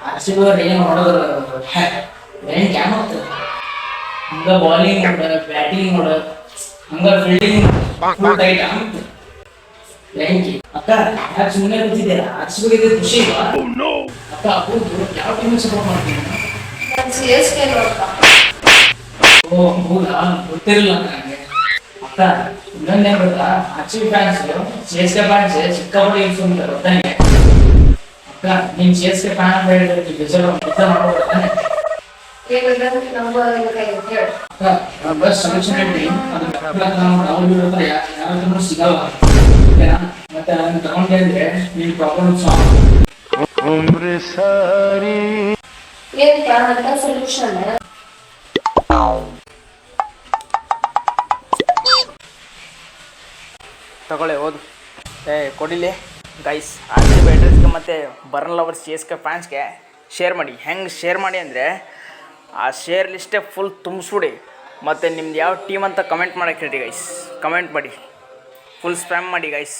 R C B ಅವ್ರು ಏನು ಮಾಡೋದು ಏನು ಕ್ಯಾಮ್ ಆಗ್ತದೆ ಹಂಗ ಬಾಲಿಂಗ್ ಮಾಡ ಬ್ಯಾಟಿಂಗ್ ಮಾಡ ಹಂಗ ಫೀಲ್ಡಿಂಗ್ ಫುಲ್ ಟೈಟ್ ಆಗ್ತದೆ ಬೆಂಕಿ ಅಕ್ಕ ಯಾಕೆ ಸುಮ್ಮನೆ ಕೂತಿದ್ದೀರಾ ಆರ್ ಸಿ ಬಿಗೆ ಖುಷಿ ಇಲ್ವಾ ಅಕ್ಕ ಹೌದು ಯಾವ ಟೀಮಿಗೆ ಸಪೋರ್ಟ್ ಮಾಡ್ತೀನಿ ಓ ಹೌದಾ ಗೊತ್ತಿರಲಿಲ್ಲ ನನಗೆ ಅಕ್ಕ ಇನ್ನೊಂದೇನು ಗೊತ್ತಾ R C B fans C S K fans ಸಿಕ್ಕಾಪಟ್ಟೆ ಯೂಸ್ ಮಾಡ್ತಾರೆ ಗೊತ್ತಾನೆ ಅಕ್ಕ ನೀನ್ ಸಿ ಎಸ್ ಕೆ ಫ್ಯಾನ್ ಅಂತ ಹೇಳಿದ್ರೆ ಬೇಜಾರು ಮಾಡ್ಬೋದು ತಾನೆ ಬಸ್ ಸೆಲೆಕ್ಷನ್ ಯಾರು ಸಿಗಲ್ಲ ಓಕೆನಾ ಮತ್ತೆ ಅದನ್ನ ತಗೊಂಡೆ ಅಂದ್ರೆ ನೀನ್ ಪ್ರಾಬ್ಲಮ್ ತಗೊಳ್ಳಿ ಓದು ಕೊಡಿಲಿ ಗೈಸ್ ಆರ್ ಸಿ ಬಿ ಅಡ್ರೆಸ್ಗೆ ಮತ್ತು ಬರ್ನ್ ಲವರ್ಸ್ ಸಿ ಎಸ್ ಕೆ ಫ್ಯಾನ್ಸ್ಗೆ ಶೇರ್ ಮಾಡಿ ಹೆಂಗೆ ಶೇರ್ ಮಾಡಿ ಅಂದರೆ ಆ ಶೇರ್ ಲಿಸ್ಟೇ ಫುಲ್ ತುಂಬಿಸ್ಬಿಡಿ ಮತ್ತು ನಿಮ್ದು ಯಾವ ಟೀಮ್ ಅಂತ ಕಮೆಂಟ್ ಮಾಡೋಕ್ಕೆ ಹೇಳಿ ಗೈಸ್ ಕಮೆಂಟ್ ಮಾಡಿ ಫುಲ್ ಸ್ಪ್ಯಾಮ್ ಮಾಡಿ ಗೈಸ್